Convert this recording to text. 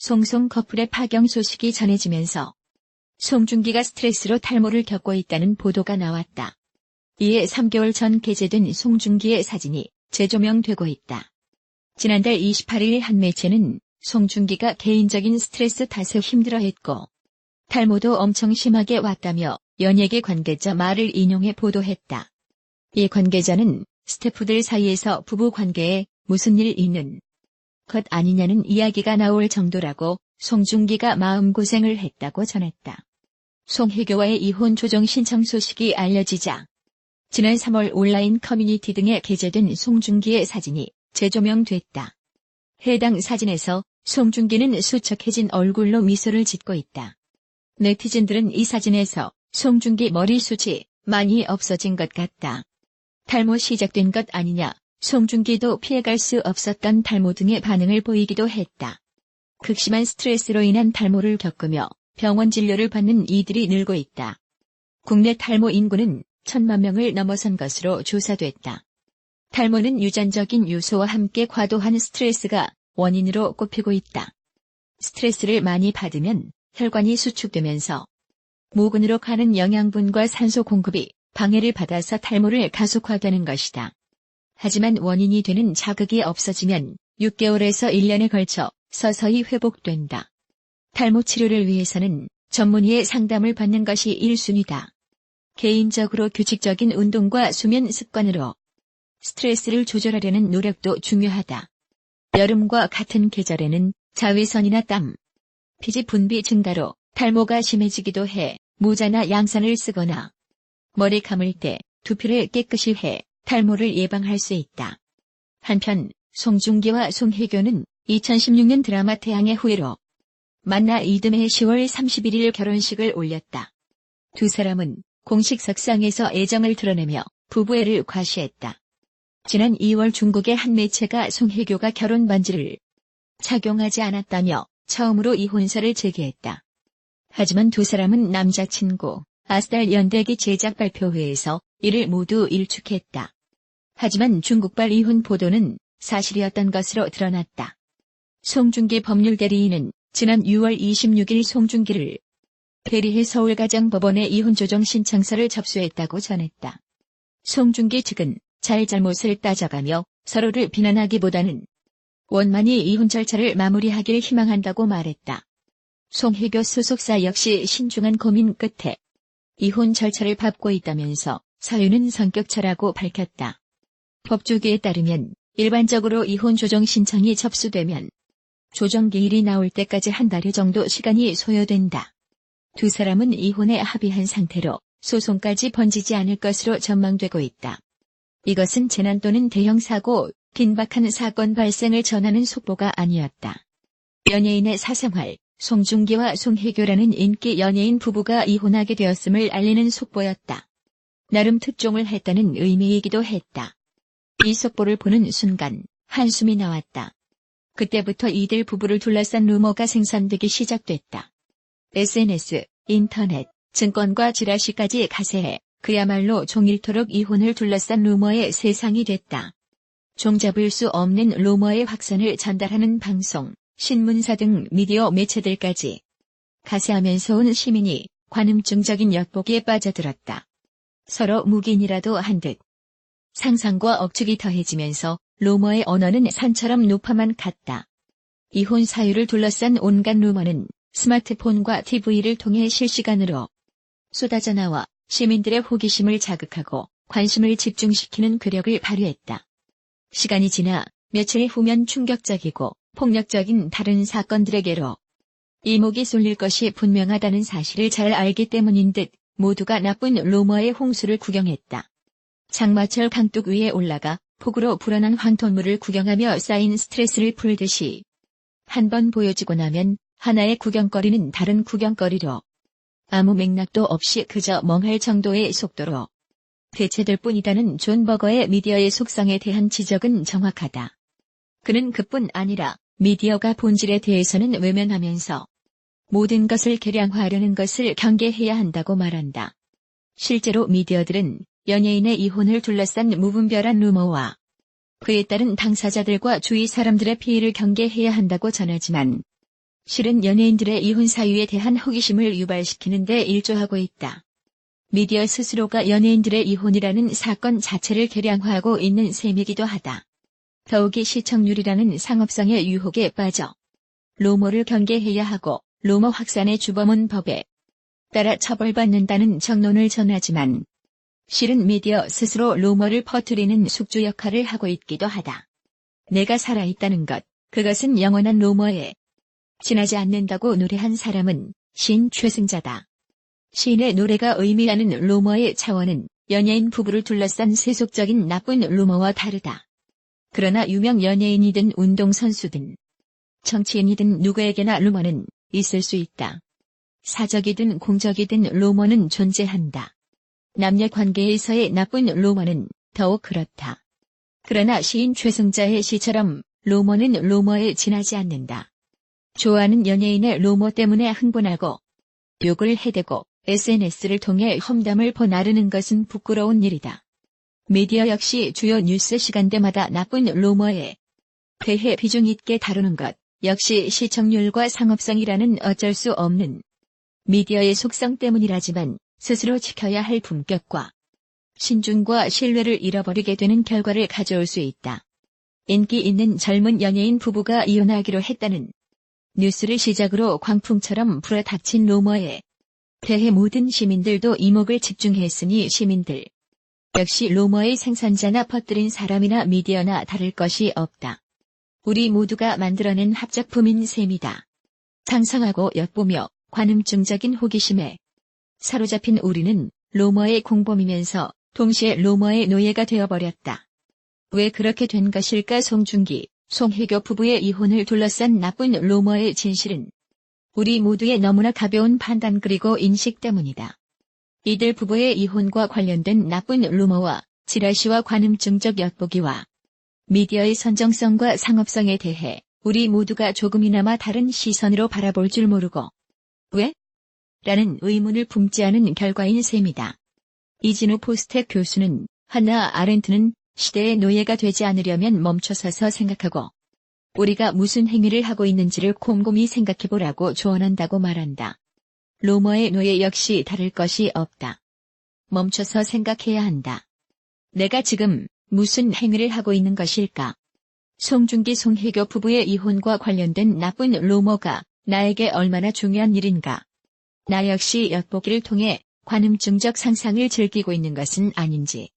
송송 커플의 파경 소식이 전해지면서 송중기가 스트레스로 탈모를 겪고 있다는 보도가 나왔다. 이에 3개월 전 게재된 송중기의 사진이 재조명되고 있다. 지난달 28일 한 매체는 송중기가 개인적인 스트레스 탓에 힘들어했고 탈모도 엄청 심하게 왔다며 연예계 관계자 말을 인용해 보도했다. 이 관계자는 스태프들 사이에서 부부 관계에 무슨 일 있는 것 아니냐는 이야기가 나올 정도라고 송중기가 마음고생을 했다고 전했다. 송혜교와의 이혼 조정 신청 소식이 알려지자 지난 3월 온라인 커뮤니티 등에 게재된 송중기의 사진이 재조명됐다. 해당 사진에서 송중기는 수척해진 얼굴로 미소를 짓고 있다. 네티즌들은 이 사진에서 송중기 머리숱이 많이 없어진 것 같다. 탈모 시작된 것 아니냐, 송중기도 피해갈 수 없었던 탈모 등의 반응을 보이기도 했다. 극심한 스트레스로 인한 탈모를 겪으며 병원 진료를 받는 이들이 늘고 있다. 국내 탈모 인구는 1,000만 명을 넘어선 것으로 조사됐다. 탈모는 유전적인 요소와 함께 과도한 스트레스가 원인으로 꼽히고 있다. 스트레스를 많이 받으면 혈관이 수축되면서 모근으로 가는 영양분과 산소 공급이 방해를 받아서 탈모를 가속화되는 것이다. 하지만 원인이 되는 자극이 없어지면 6개월에서 1년에 걸쳐 서서히 회복된다. 탈모 치료를 위해서는 전문의의 상담을 받는 것이 1순위다. 개인적으로 규칙적인 운동과 수면 습관으로 스트레스를 조절하려는 노력도 중요하다. 여름과 같은 계절에는 자외선이나 땀, 피지 분비 증가로 탈모가 심해지기도 해 모자나 양산을 쓰거나 머리 감을 때 두피를 깨끗이 해 탈모를 예방할 수 있다. 한편 송중기와 송혜교는 2016년 드라마 태양의 후예로 만나 이듬해 10월 31일 결혼식을 올렸다. 두 사람은 공식 석상에서 애정을 드러내며 부부애를 과시했다. 지난 2월 중국의 한 매체가 송혜교가 결혼 반지를 착용하지 않았다며 처음으로 이혼설을 제기했다. 하지만 두 사람은 남자친구 아스달 연대기 제작 발표회에서 이를 모두 일축했다. 하지만 중국발 이혼 보도는 사실이었던 것으로 드러났다. 송중기 법률대리인은 지난 6월 26일 송중기를 대리해 서울가정법원에 이혼 조정 신청서를 접수했다고 전했다. 송중기 측은 잘잘못을 따져가며 서로를 비난하기보다는 원만히 이혼 절차를 마무리하길 희망한다고 말했다. 송혜교 소속사 역시 신중한 고민 끝에 이혼 절차를 밟고 있다면서 사유는 성격차라고 밝혔다. 법조계에 따르면 일반적으로 이혼 조정 신청이 접수되면 조정 기일이 나올 때까지 한 달여 정도 시간이 소요된다. 두 사람은 이혼에 합의한 상태로 소송까지 번지지 않을 것으로 전망되고 있다. 이것은 재난 또는 대형 사고, 긴박한 사건 발생을 전하는 속보가 아니었다. 연예인의 사생활, 송중기와 송혜교라는 인기 연예인 부부가 이혼하게 되었음을 알리는 속보였다. 나름 특종을 했다는 의미이기도 했다. 이 속보를 보는 순간 한숨이 나왔다. 그때부터 이들 부부를 둘러싼 루머가 생산되기 시작됐다. SNS, 인터넷, 증권과 지라시까지 가세해 그야말로 종일토록 이혼을 둘러싼 루머의 세상이 됐다. 종잡을 수 없는 루머의 확산을 전달하는 방송, 신문사 등 미디어 매체들까지 가세하면서 온 시민이 관음증적인 엿보기에 빠져들었다. 서로 묵인이라도 한 듯. 상상과 억측이 더해지면서 루머의 언어는 산처럼 높아만 갔다. 이혼 사유를 둘러싼 온갖 루머는 스마트폰과 TV를 통해 실시간으로 쏟아져 나와 시민들의 호기심을 자극하고 관심을 집중시키는 괴력을 발휘했다. 시간이 지나 며칠 후면 충격적이고 폭력적인 다른 사건들에게로 이목이 쏠릴 것이 분명하다는 사실을 잘 알기 때문인 듯 모두가 나쁜 루머의 홍수를 구경했다. 장마철 강둑 위에 올라가 폭우로 불어난 황토물을 구경하며 쌓인 스트레스를 풀듯이 한번 보여지고 나면 하나의 구경거리는 다른 구경거리로 아무 맥락도 없이 그저 멍할 정도의 속도로 대체될 뿐이다는 존 버거의 미디어의 속성에 대한 지적은 정확하다. 그는 그뿐 아니라 미디어가 본질에 대해서는 외면하면서 모든 것을 계량화하려는 것을 경계해야 한다고 말한다. 실제로 미디어들은 연예인의 이혼을 둘러싼 무분별한 루머와 그에 따른 당사자들과 주위 사람들의 피해를 경계해야 한다고 전하지만 실은 연예인들의 이혼 사유에 대한 호기심을 유발시키는 데 일조하고 있다. 미디어 스스로가 연예인들의 이혼이라는 사건 자체를 계량화하고 있는 셈이기도 하다. 더욱이 시청률이라는 상업성의 유혹에 빠져 루머를 경계해야 하고 루머 확산의 주범은 법에 따라 처벌받는다는 정론을 전하지만 실은 미디어 스스로 루머를 퍼뜨리는 숙주 역할을 하고 있기도 하다. 내가 살아있다는 것, 그것은 영원한 루머에 지나지 않는다고 노래한 사람은 시인 최승자다. 시인의 노래가 의미하는 루머의 차원은 연예인 부부를 둘러싼 세속적인 나쁜 루머와 다르다. 그러나 유명 연예인이든 운동선수든 정치인이든 누구에게나 루머는 있을 수 있다. 사적이든 공적이든 루머는 존재한다. 남녀 관계에서의 나쁜 루머는 더욱 그렇다. 그러나 시인 최승자의 시처럼 루머는 루머에 지나지 않는다. 좋아하는 연예인의 루머 때문에 흥분하고 욕을 해대고 SNS를 통해 험담을 퍼나르는 것은 부끄러운 일이다. 미디어 역시 주요 뉴스 시간대마다 나쁜 루머에 대해 비중 있게 다루는 것 역시 시청률과 상업성이라는 어쩔 수 없는 미디어의 속성 때문이라지만 스스로 지켜야 할 품격과 신중과 신뢰를 잃어버리게 되는 결과를 가져올 수 있다. 인기 있는 젊은 연예인 부부가 이혼하기로 했다는 뉴스를 시작으로 광풍처럼 불어닥친 루머에 대해 모든 시민들도 이목을 집중했으니 시민들 역시 루머의 생산자나 퍼뜨린 사람이나 미디어나 다를 것이 없다. 우리 모두가 만들어낸 합작품인 셈이다. 상상하고 엿보며 관음증적인 호기심에 사로잡힌 우리는 루머의 공범이면서 동시에 루머의 노예가 되어버렸다. 왜 그렇게 된 것일까? 송중기, 송혜교 부부의 이혼을 둘러싼 나쁜 루머의 진실은 우리 모두의 너무나 가벼운 판단 그리고 인식 때문이다. 이들 부부의 이혼과 관련된 나쁜 루머와 지라시와 관음증적 엿보기와 미디어의 선정성과 상업성에 대해 우리 모두가 조금이나마 다른 시선으로 바라볼 줄 모르고 왜? 라는 의문을 품지 않은 결과인 셈이다. 이진우 포스텍 교수는 하나 아렌트는 시대의 노예가 되지 않으려면 멈춰서서 생각하고 우리가 무슨 행위를 하고 있는지를 곰곰이 생각해보라고 조언한다고 말한다. 루머의 노예 역시 다를 것이 없다. 멈춰서 생각해야 한다. 내가 지금 무슨 행위를 하고 있는 것일까? 송중기 송혜교 부부의 이혼과 관련된 나쁜 루머가 나에게 얼마나 중요한 일인가? 나 역시 엿보기를 통해 관음증적 상상을 즐기고 있는 것은 아닌지.